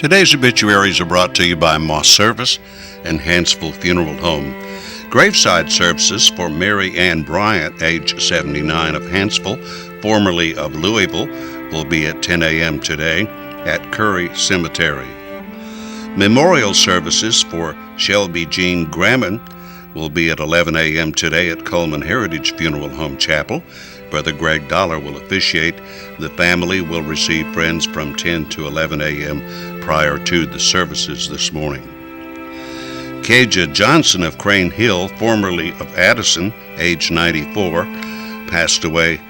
Today's obituaries are brought to you by Moss Service and Hansville Funeral Home. Graveside services for Mary Ann Bryant, age 79, of Hansville, formerly of Louisville, will be at 10 a.m. today at Curry Cemetery. Memorial services for Shelby Jean Grammon will be at 11 a.m. today at Cullman Heritage Funeral Home Chapel. Brother Greg Dollar will officiate. The family will receive friends from 10 to 11 a.m. prior to the services this morning. Kaja Johnson of Crane Hill, formerly of Addison, age 94, passed away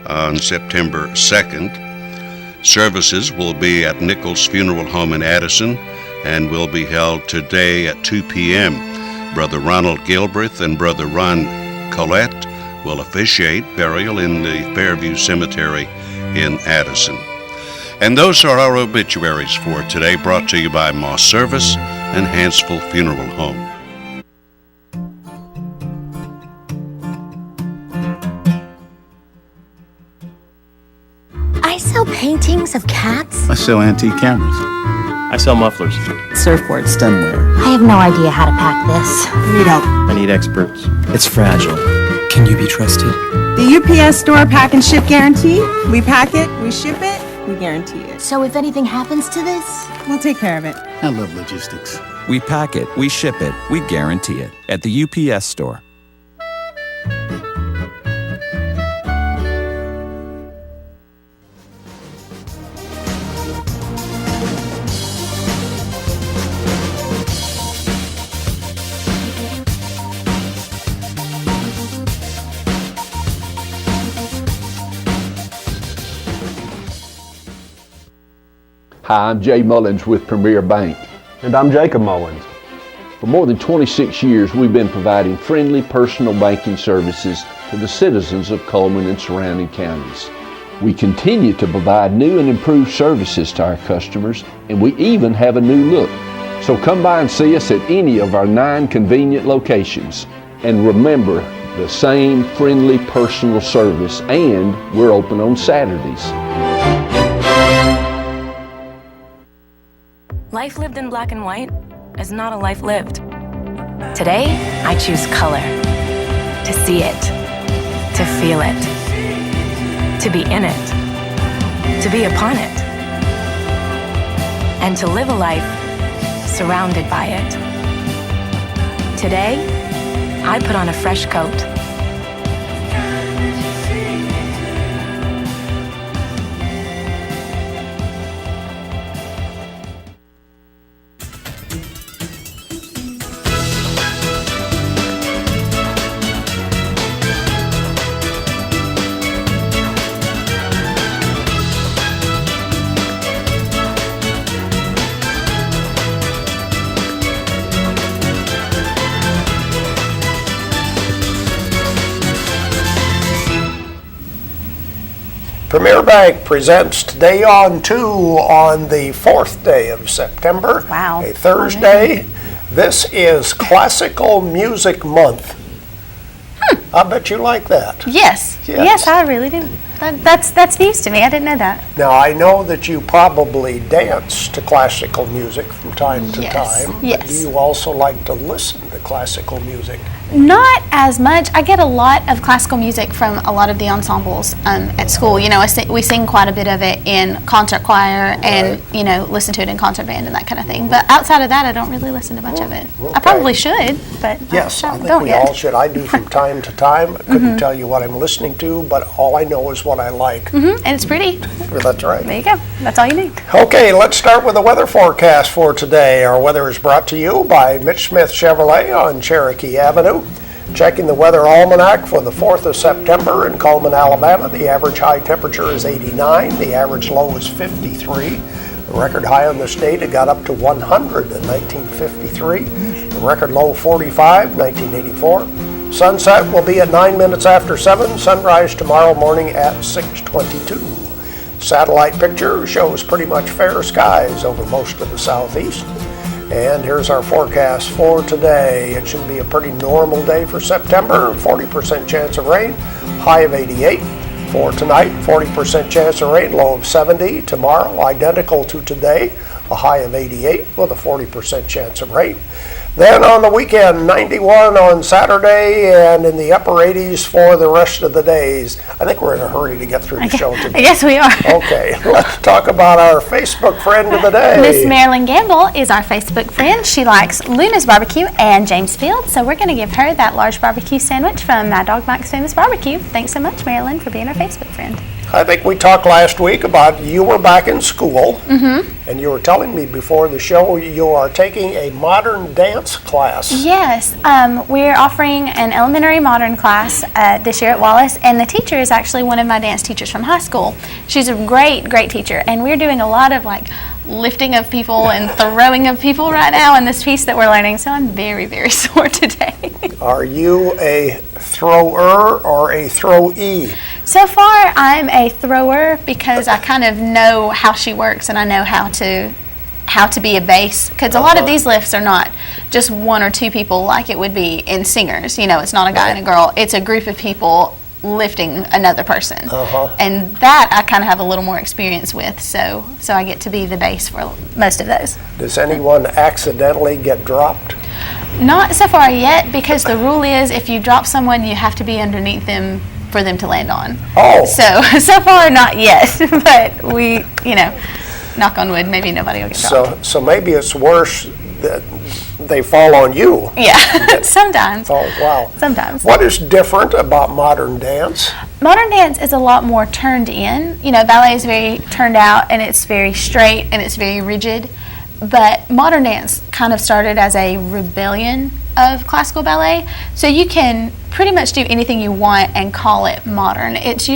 on September 2nd. Services will be at Nichols Funeral Home in Addison and will be held today at 2 p.m. Brother Ronald Gilbreth and Brother Ron Collette will officiate burial in the Fairview Cemetery in Addison. And those are our obituaries for today, brought to you by Moss Service and Hansville Funeral Home. I sell paintings of cats. I sell antique cameras. I sell mufflers. Surfboard stemware. I have no idea how to pack this. I need help. I need experts. It's fragile. Can you be trusted? The UPS store pack and ship guarantee. We pack it, we ship it, we guarantee it. So if anything happens to this, We'll take care of it. I love logistics. We pack it, we ship it, we guarantee it at the UPS store. Hi, I'm Jay Mullins with Premier Bank. And I'm Jacob Mullins. For more than 26 years, we've been providing friendly personal banking services to the citizens of Cullman and surrounding counties. We continue to provide new and improved services to our customers, and we even have a new look. So come by and see us at any of our 9 convenient locations. And remember, the same friendly personal service, and we're open on Saturdays. Life lived in black and white is not a life lived. Today, I choose color. To see it. To feel it. To be in it. To be upon it. And to live a life surrounded by it. Today, I put on a fresh coat. Premier Bank presents Today on 2 on the 4th day of September, Wow. a Thursday. This is Classical Music Month. I bet you like that. Yes. Yes. Yes, I really do. That's news to me. I didn't know that. Now, I know that you probably dance to classical music from time to Yes. time, but Yes. do you also like to listen to classical music? Not as much. I get a lot of classical music from a lot of the ensembles at school. You know, we sing quite a bit of it in concert choir and, you know, listen to it in concert band and that kind of thing. But outside of that, I don't really listen to much of it. Okay. I probably should, but Yes, I I think don't we yet. all should. I do from time to time. I couldn't tell you what I'm listening to, but all I know is what I like. And it's pretty. That's right. There you go. That's all you need. Okay, let's start with the weather forecast for today. Our weather is brought to you by Mitch Smith Chevrolet on Cherokee Avenue. Checking the weather almanac for the 4th of September in Cullman, Alabama. The average high temperature is 89. The average low is 53. The record high on the state, it got up to 100 in 1953. The record low 45, 1984. Sunset will be at 9 minutes after 7. Sunrise tomorrow morning at 6:22. Satellite picture shows pretty much fair skies over most of the southeast. And here's our forecast for today. It should be a pretty normal day for September, 40% chance of rain, high of 88. For tonight, 40% chance of rain, low of 70. Tomorrow, identical to today, a high of 88 with a 40% chance of rain. Then on the weekend, 91 on Saturday, and in the upper 80s for the rest of the days. I think we're in a hurry to get through the show today. Yes, we are. Okay, let's talk about our Facebook friend of the day. Miss Marilyn Gamble is our Facebook friend. She likes Luna's Barbecue and James Field, so we're going to give her that large barbecue sandwich from Mad Dog Mike's Famous Barbecue. Thanks so much, Marilyn, for being our Facebook friend. I think we talked last week about you were back in school, and you were telling me before the show you are taking a modern dance class. Yes, we're offering an elementary modern class this year at Wallace, and the teacher is actually one of my dance teachers from high school. She's a great teacher, and we're doing a lot of like lifting of people and throwing of people right now in this piece that we're learning, so I'm very, very sore today. Are you a thrower or a throwee? So far, I'm a thrower because I kind of know how she works and I know how to be a base. Because a lot of these lifts are not just one or two people like it would be in singers. You know, it's not a guy and a girl. It's a group of people lifting another person. And that I kind of have a little more experience with. So I get to be the base for most of those. Does anyone accidentally get dropped? Not so far yet, because the rule is if you drop someone, you have to be underneath them for them to land on. So far not yet, but we, knock on wood, maybe nobody will get dropped. So maybe it's worse that they fall on you. Yeah, sometimes. Oh, wow. Sometimes. What is different about modern dance? Modern dance is a lot more turned in. Ballet is very turned out and it's very straight and it's very rigid. But modern dance kind of started as a rebellion of classical ballet. So you can pretty much do anything you want and call it modern. It's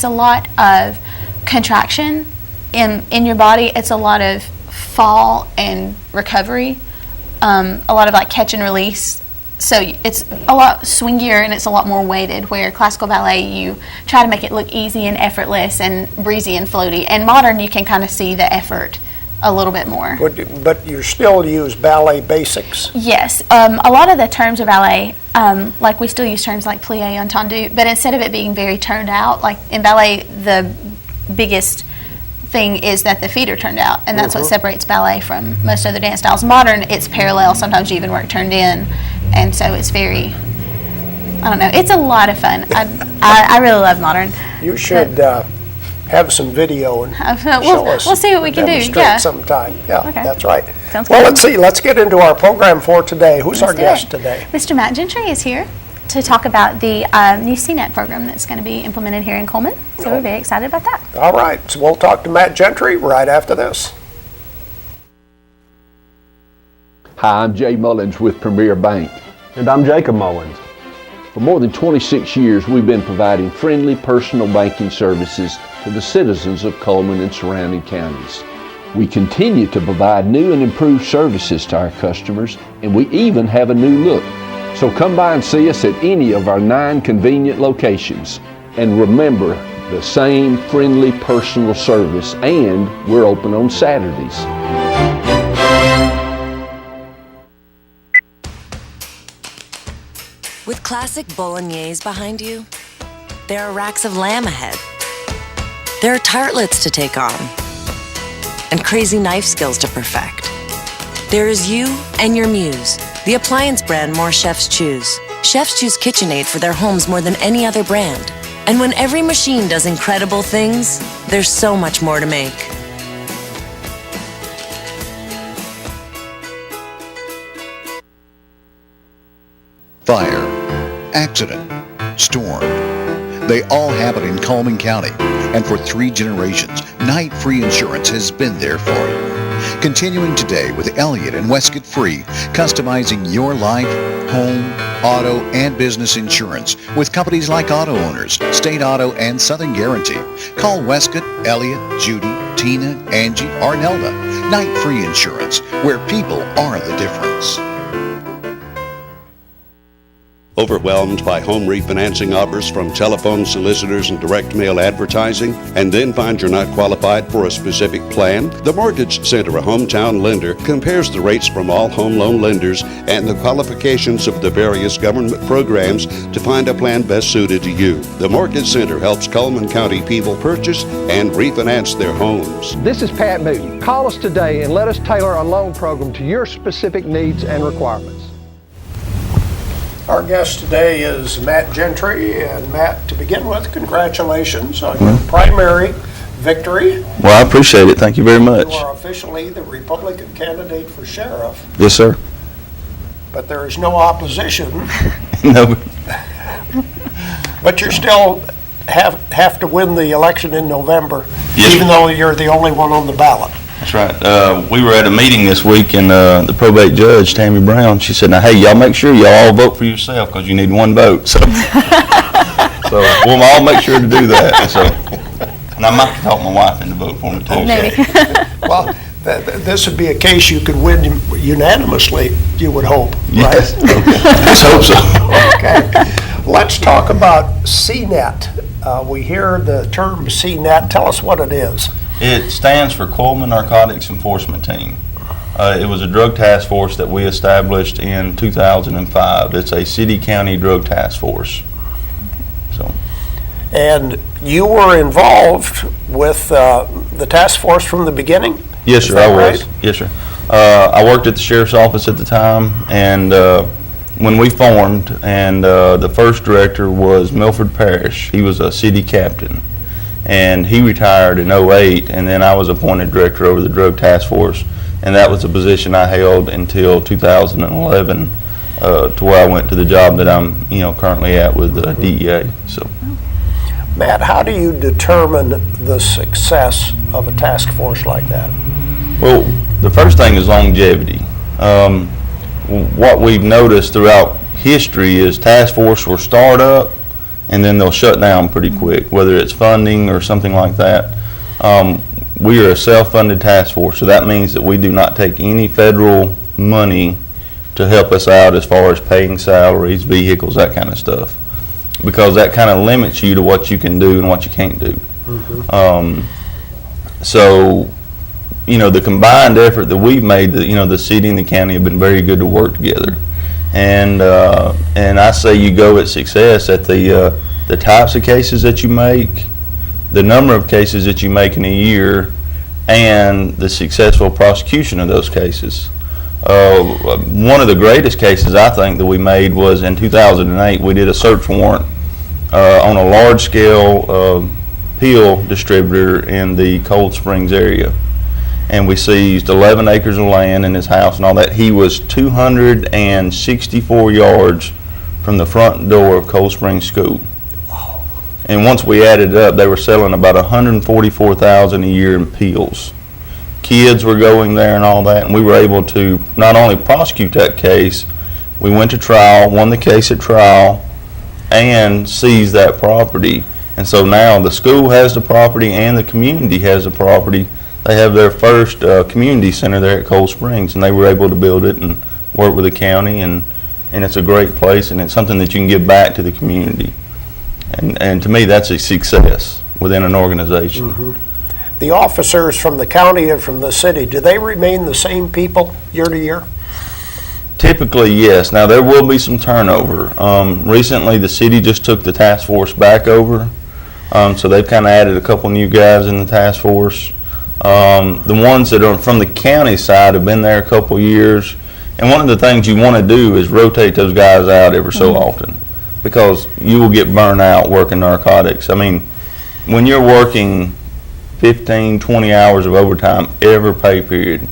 a lot of contraction in your body. It's a lot of fall and recovery. A lot of like catch and release. So it's a lot swingier and it's a lot more weighted, where classical ballet you try to make it look easy and effortless and breezy and floaty. And modern you can kind of see the effort a little bit more. But you still use ballet basics? Yes. A lot of the terms of ballet, like we still use terms like plie, entendu, but instead of it being very turned out, like in ballet, the biggest thing is that the feet are turned out, and that's what separates ballet from most other dance styles. Modern, it's parallel. Sometimes you even work turned in, and so it's very, I don't know, it's a lot of fun. I really love modern. You should have some video and show us. We'll see what we can do. Yeah. Sometime. Yeah, okay. That's right. Sounds well, good. Let's see. Let's get into our program for today. Who's our guest today? Mr. Matt Gentry is here to talk about the new CNET program that's going to be implemented here in Cullman. So we're very excited about that. All right. So we'll talk to Matt Gentry right after this. Hi, I'm Jay Mullins with Premier Bank. And I'm Jacob Mullins. For more than 26 years, we've been providing friendly personal banking services to the citizens of Cullman and surrounding counties. We continue to provide new and improved services to our customers, and we even have a new look. So come by and see us at any of our 9 convenient locations. And remember, the same friendly personal service, and we're open on Saturdays. With classic bolognese behind you, there are racks of lamb ahead. There are tartlets to take on, and crazy knife skills to perfect. There is you and your muse, the appliance brand more chefs choose. Chefs choose KitchenAid for their homes more than any other brand. And when every machine does incredible things, there's so much more to make. Fire, accident, storm. They all happen in Cullman County, and for 3 generations, Night Free Insurance has been there for you. Continuing today with Elliott and Westcott Free, customizing your life, home, auto, and business insurance with companies like Auto Owners, State Auto, and Southern Guarantee. Call Westcott, Elliott, Judy, Tina, Angie, or Nelda. Night Free Insurance, where people are the difference. Overwhelmed by home refinancing offers from telephone solicitors and direct mail advertising, and then find you're not qualified for a specific plan? The Mortgage Center, a hometown lender, compares the rates from all home loan lenders and the qualifications of the various government programs to find a plan best suited to you. The Mortgage Center helps Cullman County people purchase and refinance their homes. This is Pat Moody. Call us today and let us tailor a loan program to your specific needs and requirements. Our guest today is Matt Gentry, and Matt, to begin with, congratulations on your primary victory. Well, I appreciate it. Thank you very much. You are officially the Republican candidate for sheriff. Yes, sir. But there is no opposition. No. But you still have to win the election in November, yes, even though you're the only one on the ballot. That's right. We were at a meeting this week, and the probate judge, Tammy Brown, she said, now, hey, y'all make sure y'all all vote for yourself because you need one vote. So, so we'll all make sure to do that. So, and I might talk my wife into vote for me, too. Okay. Well, this would be a case you could win unanimously, you would hope, yes. right? Okay. Let's hope so. Okay. Let's talk about CNET. We hear the term CNET. Tell us what it is. It stands for Cullman Narcotics Enforcement Team. It was a drug task force that we established in 2005. It's a city-county drug task force. So. And you were involved with the task force from the beginning? Yes, sir, I was. Right? Yes, sir. I worked at the sheriff's office at the time, and when we formed, and the first director was Milford Parrish. He was a city captain. And he retired in 2008, and then I was appointed director over the drug task force, and that was a position I held until 2011, to where I went to the job that I'm, currently at with the DEA. So, Matt, how do you determine the success of a task force like that? Well, the first thing is longevity. What we've noticed throughout history is task force will start up, and then they'll shut down pretty quick, whether it's funding or something like that. We are a self-funded task force, so that means that we do not take any federal money to help us out as far as paying salaries, vehicles, that kind of stuff, because that kind of limits you to what you can do and what you can't do. Mm-hmm. So, the combined effort that we've made, the city and the county have been very good to work together. And I say you go at success at the types of cases that you make, the number of cases that you make in a year, and the successful prosecution of those cases. One of the greatest cases I think that we made was in 2008. We did a search warrant on a large-scale pill distributor in the Cold Springs area. And we seized 11 acres of land in his house and all that. He was 264 yards from the front door of Cold Springs School. Wow. And once we added it up, they were selling about $144,000 a year in pills. Kids were going there and all that, and we were able to not only prosecute that case, we went to trial, won the case at trial, and seized that property. And so now the school has the property and the community has the property. They have their first community center there at Cold Springs, and they were able to build it and work with the county, and it's a great place, and it's something that you can give back to the community. And to me, that's a success within an organization. Mm-hmm. The officers from the county and from the city, do they remain the same people year to year? Typically, yes. Now, there will be some turnover. Recently, the city just took the task force back over, so they've kind of added a couple new guys in the task force. The ones that are from the county side have been there a couple years, and one of the things you want to do is rotate those guys out every so often, because you will get burned out working narcotics. I mean, when you're working 15, 20 hours of overtime every pay period,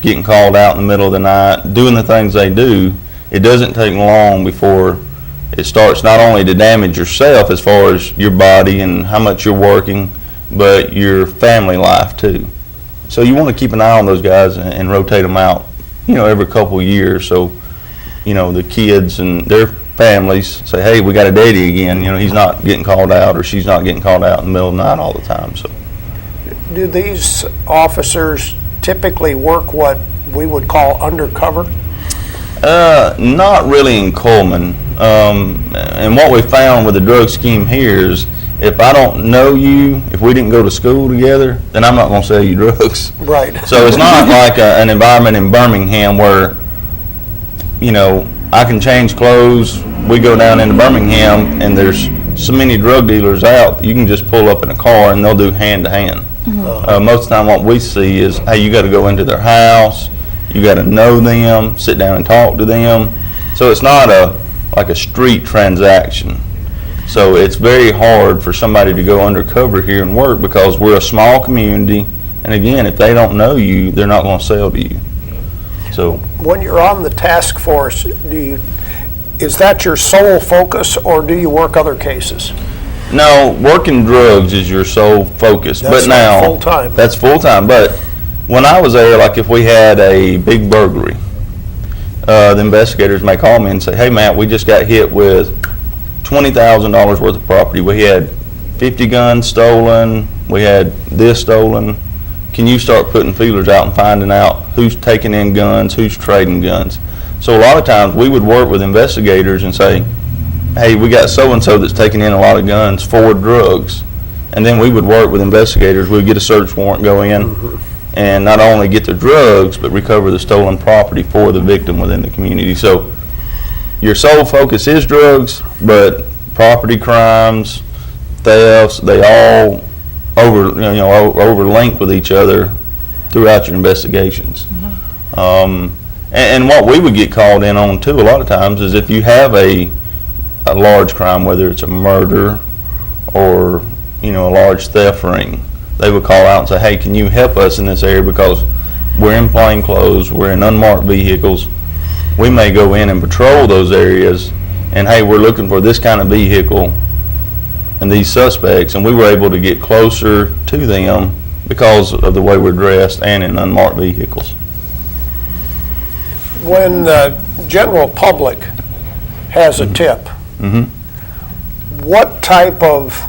getting called out in the middle of the night, doing the things they do, it doesn't take long before it starts not only to damage yourself as far as your body and how much you're working, but your family life too. So you want to keep an eye on those guys and rotate them out, every couple of years. So, the kids and their families say, hey, we got a daddy again. He's not getting called out, or she's not getting called out in the middle of the night all the time. So, do these officers typically work what we would call undercover? Not really in Cullman. And what we found with the drug scheme here is if I don't know you, if we didn't go to school together, then I'm not going to sell you drugs. Right. So it's not like an environment in Birmingham where, you know, I can change clothes, we go down into Birmingham and there's so many drug dealers out, you can just pull up in a car and they'll do hand to hand. Most of the time what we see is, hey, you got to go into their house, you got to know them, sit down and talk to them. So it's not like a street transaction. So it's very hard for somebody to go undercover here and work because we're a small community, and again, if they don't know you, they're not going to sell to you. So when you're on the task force, is that your sole focus, or do you work other cases? No, working drugs is your sole focus. That's but now full time. That's full time. But when I was there, like if we had a big burglary, the investigators may call me and say, "Hey, Matt, we just got hit with $20,000 worth of property. We had 50 guns stolen. We had this stolen. Can you start putting feelers out and finding out who's taking in guns, who's trading guns?" So a lot of times we would work with investigators and say, "Hey, we got so-and-so that's taking in a lot of guns for drugs." And then we would work with investigators. We'd get a search warrant, go in, and not only get the drugs, but recover the stolen property for the victim within the community. So your sole focus is drugs, but property crimes, thefts, they all overlink with each other throughout your investigations. And what we would get called in on too a lot of times is if you have a large crime, whether it's a murder or a large theft ring, they would call out and say, "Hey, can you help us in this area because we're in plain clothes, we're in unmarked vehicles." We may go in and patrol those areas and, "Hey, we're looking for this kind of vehicle and these suspects," and we were able to get closer to them because of the way we're dressed and in unmarked vehicles. When the general public has a tip, what type of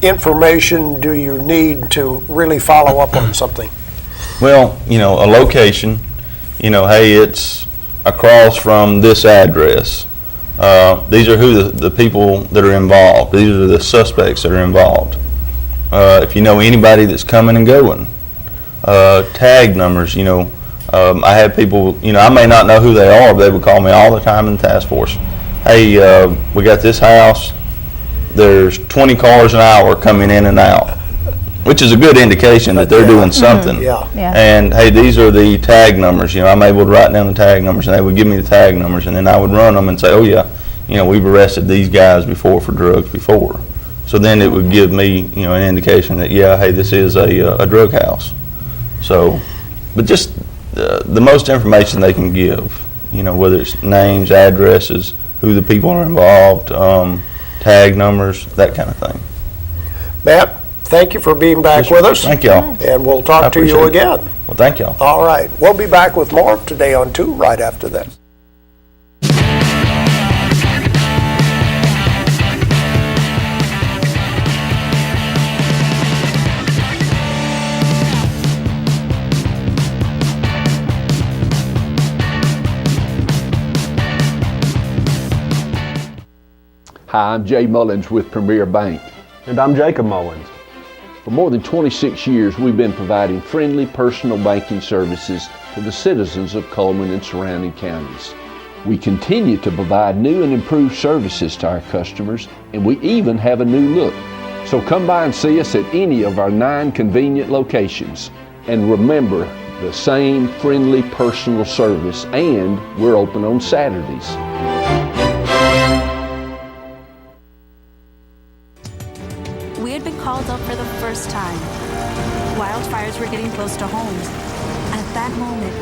information do you need to really follow up on something? Well, a location, hey, it's across from this address. These are who the people that are involved. These are the suspects that are involved. If you know anybody that's coming and going, tag numbers, I have people, I may not know who they are, but they would call me all the time in the task force. "Hey, we got this house. There's 20 cars an hour coming in and out," which is a good indication that they're doing something. And, "Hey, these are the tag numbers." I'm able to write down the tag numbers, and they would give me the tag numbers, and then I would run them and say, "Oh yeah, we've arrested these guys before for drugs before." So then it would give me, an indication that, yeah, hey, this is a drug house. So, but just the most information they can give, whether it's names, addresses, who the people are involved, tag numbers, that kind of thing. Matt, thank you for being back with us. Thank y'all. And we'll talk to you again. Well, thank y'all. All right. We'll be back with more Today on 2 right after this. Hi, I'm Jay Mullins with Premier Bank. And I'm Jacob Mullins. For more than 26 years, we've been providing friendly personal banking services to the citizens of Cullman and surrounding counties. We continue to provide new and improved services to our customers, and we even have a new look. So come by and see us at any of our 9 convenient locations. And remember, the same friendly personal service, and we're open on Saturdays. We had been called up for the first time. Wildfires were getting close to homes. At that moment,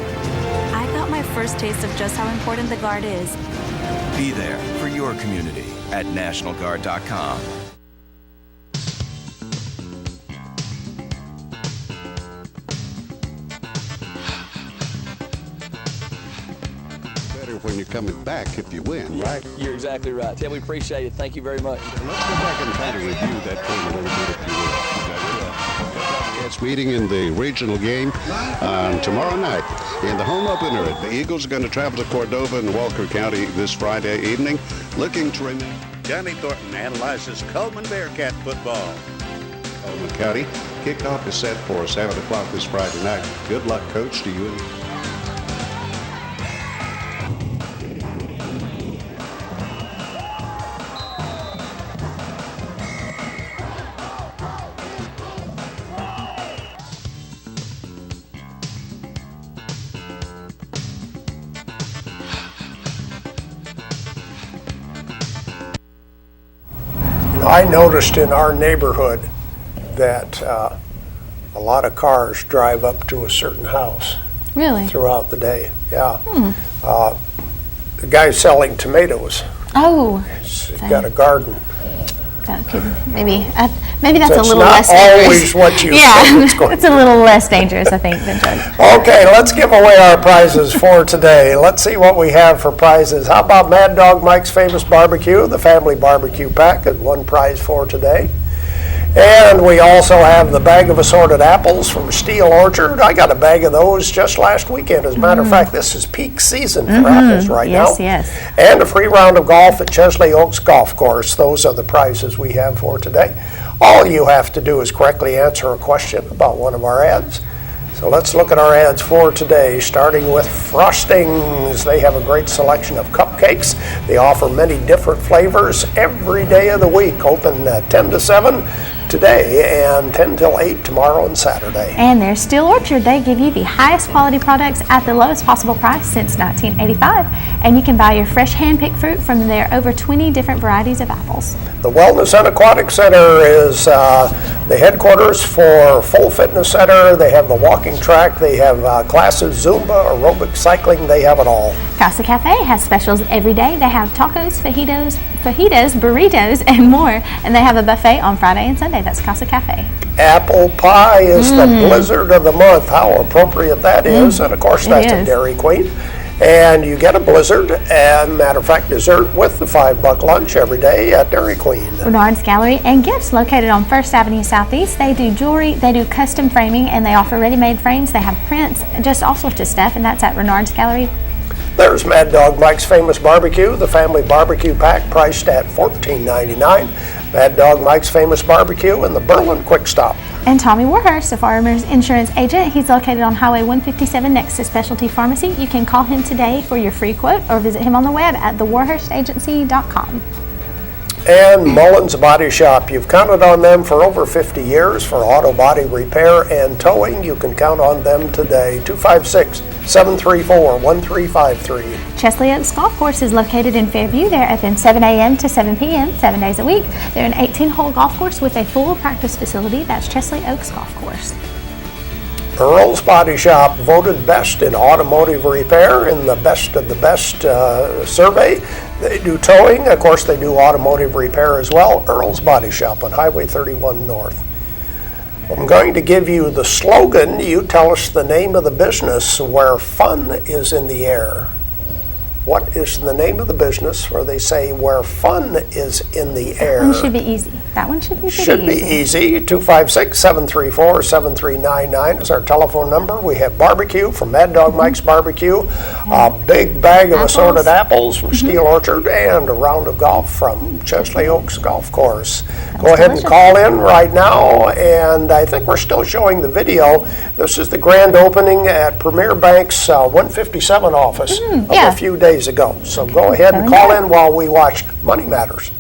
I got my first taste of just how important the Guard is. Be there for your community at NationalGuard.com. Better when you're coming back if you win, right? You're exactly right. Tim, we appreciate it. Thank you very much. Let's go back and kind of review that game a little bit if you will. It's meeting in the regional game tomorrow night. In the home opener, the Eagles are going to travel to Cordova in Walker County this Friday evening, looking to remain. Johnny Thornton analyzes Cullman Bearcat football. Cullman County kickoff is set for 7 o'clock this Friday night. Good luck, Coach, to you. I noticed in our neighborhood that a lot of cars drive up to a certain house. Really? Throughout the day, yeah. The guy's selling tomatoes. Oh. He's got a garden. That could maybe that's So a little it's less not dangerous. always what you yeah, think it's going it's a little less dangerous, I think, than drugs. Okay, let's give away our prizes for today. Let's see what we have for prizes. How about Mad Dog Mike's Famous Barbecue? The family barbecue pack is one prize for today. And we also have the bag of assorted apples from Steel Orchard. I got a bag of those just last weekend. As a matter of fact, this is peak season for apples right now. Yes. And a free round of golf at Chesley Oaks Golf Course. Those are the prizes we have for today. All you have to do is correctly answer a question about one of our ads. So let's look at our ads for today, starting with Frostings. They have a great selection of cupcakes. They offer many different flavors every day of the week, open 10 to 7 today and 10 till 8 tomorrow and Saturday. And there's Steel Orchard. They give you the highest quality products at the lowest possible price since 1985. And you can buy your fresh hand-picked fruit from their over 20 different varieties of apples. The Wellness and Aquatic Center is the headquarters for Full Fitness Center. They have the walking track. They have classes, Zumba, aerobic cycling. They have it all. Casa Cafe has specials every day. They have tacos, fajitas, burritos, and more. And they have a buffet on Friday and Sunday. That's Casa Cafe. Apple pie is the blizzard of the month. How appropriate that is. And of course, that's a Dairy Queen. And you get a blizzard and, matter of fact, dessert with the $5 lunch every day at Dairy Queen. Renard's Gallery and Gifts, located on 1st Avenue Southeast. They do jewelry, they do custom framing, and they offer ready-made frames. They have prints, just all sorts of stuff, and that's at Renard's Gallery. There's Mad Dog Mike's Famous Barbecue, the family barbecue pack, priced at $14.99. Mad Dog Mike's Famous Barbecue and the Berlin Quick Stop. And Tommy Warhurst, a Farmers Insurance agent. He's located on Highway 157 next to Specialty Pharmacy. You can call him today for your free quote or visit him on the web at thewarhurstagency.com. And Mullins Body Shop. You've counted on them for over 50 years for auto body repair and towing. You can count on them today. 256-734-1353. Chesley Oaks Golf Course is located in Fairview. They're open 7 a.m. to 7 p.m. 7 days a week. They're an 18-hole golf course with a full practice facility. That's Chesley Oaks Golf Course. Earl's Body Shop, voted best in automotive repair in the best of the best survey. They do towing. Of course, they do automotive repair as well. Earl's Body Shop on Highway 31 North. I'm going to give you the slogan. You tell us the name of the business where fun is in the air. What is the name of the business where they say where fun is in the air? That one should be easy. That one should be pretty Should be easy. 256-734-7399 is our telephone number. We have barbecue from Mad Dog Mike's Barbecue, a big bag of assorted apples from Steel Orchard, and a round of golf from Chesley Oaks Golf Course. Go ahead and call in right now, and I think we're still showing the video. This is the grand opening at Premier Bank's 157 office a few days ago. So go ahead and call in while we watch Money Matters.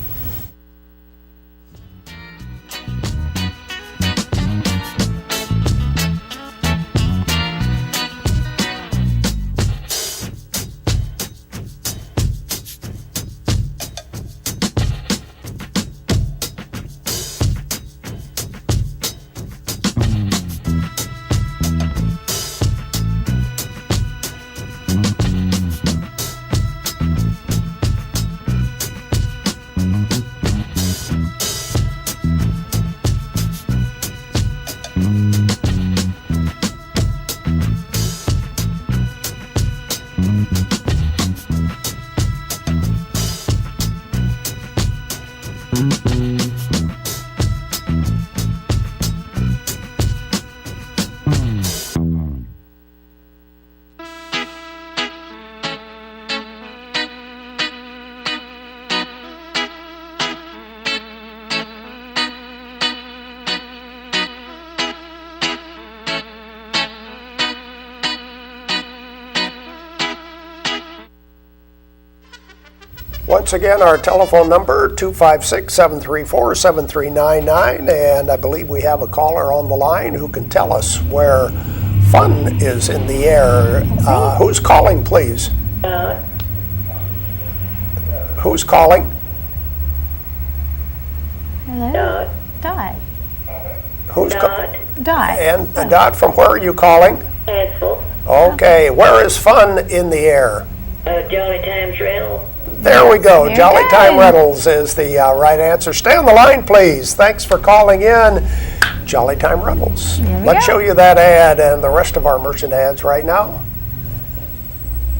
Once again, our telephone number, 256-734-7399, and I believe we have a caller on the line who can tell us where fun is in the air. Who's calling, please? Who's calling? Hello? Dot. Who's Dot. And Dot, from where are you calling? Hansel. Okay, where is fun in the air? Jolly Times Rental. There we go. Very Jolly good. Time Rentals is the right answer. Stay on the line, please. Thanks for calling in. Jolly Time Rentals. Let's show you that ad and the rest of our merchant ads right now.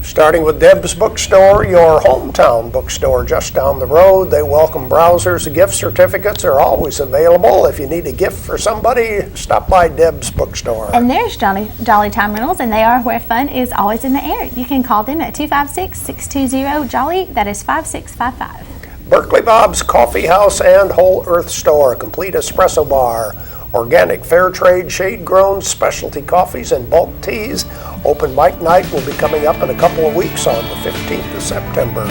Starting with Deb's Bookstore, your hometown bookstore just down the road. They welcome browsers. Gift certificates are always available. If you need a gift for somebody, stop by Deb's Bookstore. And there's Jolly Time Rentals, and they are where fun is always in the air. You can call them at 256-620-JOLLY. That is 5655. Berkeley Bob's Coffee House and Whole Earth Store, complete espresso bar, organic fair trade, shade-grown specialty coffees and bulk teas. Open mic night will be coming up in a couple of weeks on the 15th of September.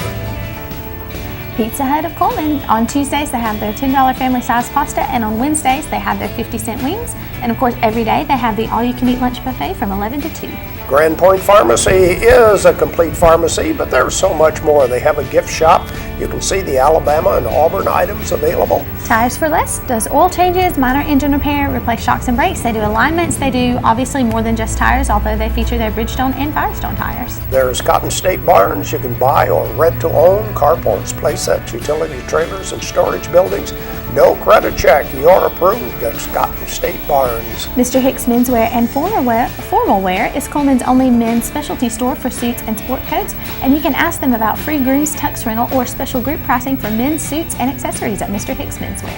Pizza Hut of Cullman. On Tuesdays, they have their $10 family-size pasta, and on Wednesdays, they have their 50-cent wings. And of course, every day, they have the all-you-can-eat lunch buffet from 11 to 2. Grand Point Pharmacy is a complete pharmacy, but there's so much more. They have a gift shop. You can see the Alabama and Auburn items available. Tires for Less does oil changes, minor engine repair, replace shocks and brakes. They do alignments. They do obviously more than just tires, although they feature their Bridgestone and Firestone tires. There's Cotton State Barns. You can buy or rent to own carports, playsets, utility trailers, and storage buildings. No credit check. You're approved at Cotton State Barns. Mr. Hicks Menswear and Formal Wear is Cullman's only men's specialty store for suits and sport coats, and you can ask them about free grooms tux rental or special group pricing for men's suits and accessories at Mr. Hicks Menswear.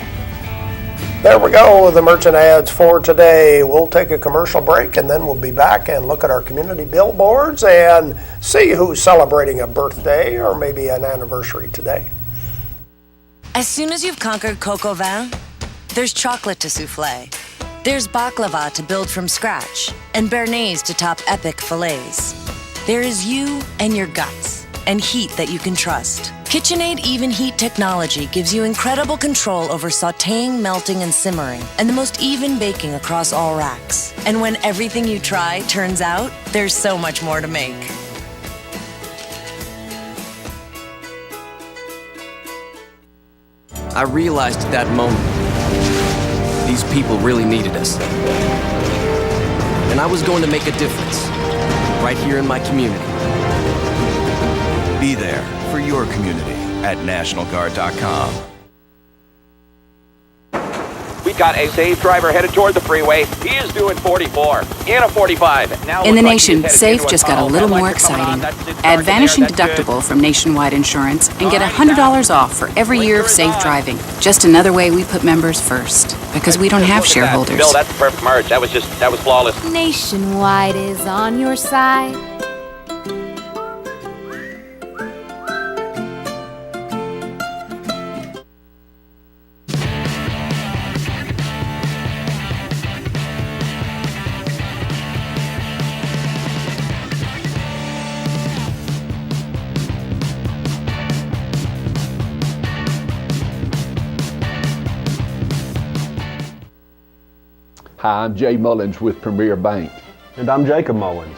There we go with the merchant ads for today. We'll take a commercial break and then we'll be back and look at our community billboards and see who's celebrating a birthday or maybe an anniversary today. As soon as you've conquered coq au vin, there's chocolate to souffle. There's baklava to build from scratch, and béarnaise to top epic fillets. There is you and your guts, and heat that you can trust. KitchenAid Even Heat technology gives you incredible control over sautéing, melting, and simmering, and the most even baking across all racks. And when everything you try turns out, there's so much more to make. I realized at that moment, these people really needed us. And I was going to make a difference, right here in my community. Be there for your community at NationalGuard.com. We got a safe driver headed toward the freeway. He is doing 44 in a 45. Now in the nation, Safe just got a little more exciting. Add vanishing deductible from Nationwide Insurance and get $100 off for every year of safe driving. Just another way we put members first, because we don't have shareholders. Bill, that's the perfect merge. That was flawless. Nationwide is on your side. Hi, I'm Jay Mullins with Premier Bank. And I'm Jacob Mullins.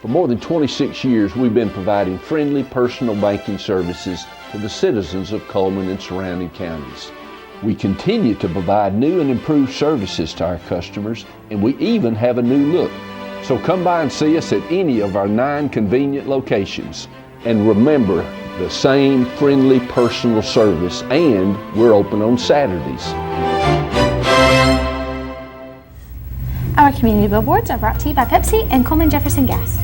For more than 26 years, we've been providing friendly personal banking services to the citizens of Cullman and surrounding counties. We continue to provide new and improved services to our customers, and we even have a new look. So come by and see us at any of our 9 convenient locations. And remember, the same friendly personal service, and we're open on Saturdays. Our community billboards are brought to you by Pepsi and Coleman Jefferson Gas.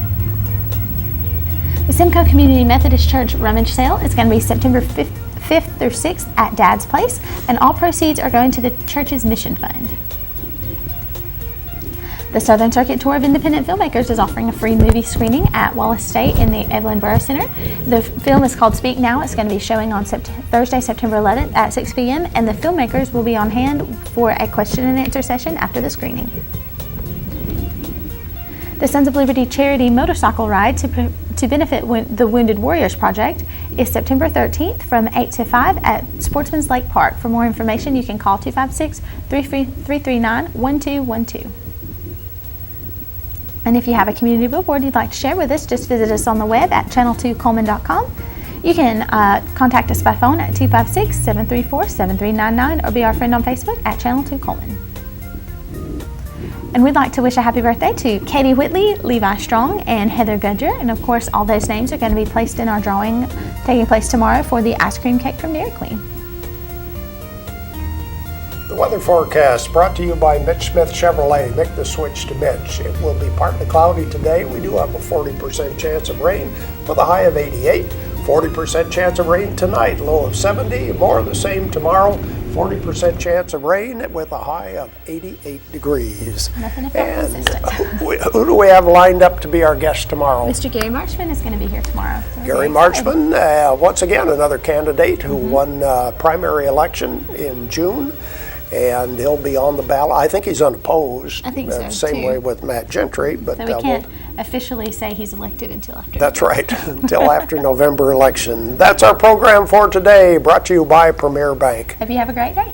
The Simcoe Community Methodist Church rummage sale is going to be September 5th through 6th at Dad's Place, and all proceeds are going to the church's mission fund. The Southern Circuit Tour of Independent Filmmakers is offering a free movie screening at Wallace State in the Evelyn Borough Center. The film is called Speak Now. It's going to be showing on Thursday, September 11th at 6 p.m., and the filmmakers will be on hand for a question and answer session after the screening. The Sons of Liberty charity motorcycle ride to benefit the Wounded Warriors Project is September 13th from 8 to 5 at Sportsman's Lake Park. For more information, you can call 256-339-1212. And if you have a community billboard you'd like to share with us, just visit us on the web at channel2cullman.com. You can contact us by phone at 256-734-7399 or be our friend on Facebook at Channel 2 Cullman. And we'd like to wish a happy birthday to Katie Whitley, Levi Strong, and Heather Gudger. And of course, all those names are going to be placed in our drawing taking place tomorrow for the ice cream cake from Dairy Queen. The weather forecast brought to you by Mitch Smith Chevrolet. Make the switch to Mitch. It will be partly cloudy today. We do have a 40% chance of rain with a high of 88. 40% chance of rain tonight, low of 70. More of the same tomorrow. 40% chance of rain with a high of 88 degrees. Nothing and who do we have lined up to be our guest tomorrow? Mr. Gary Marchman is going to be here tomorrow. So Gary Marchman, once again, another candidate who won primary election in June. And he'll be on the ballot. I think he's unopposed. I think so, Same too. way with Matt Gentry. But so we can't officially say he's elected until after. That's right, until after November election. That's our program for today, brought to you by Premier Bank. Hope you have a great day.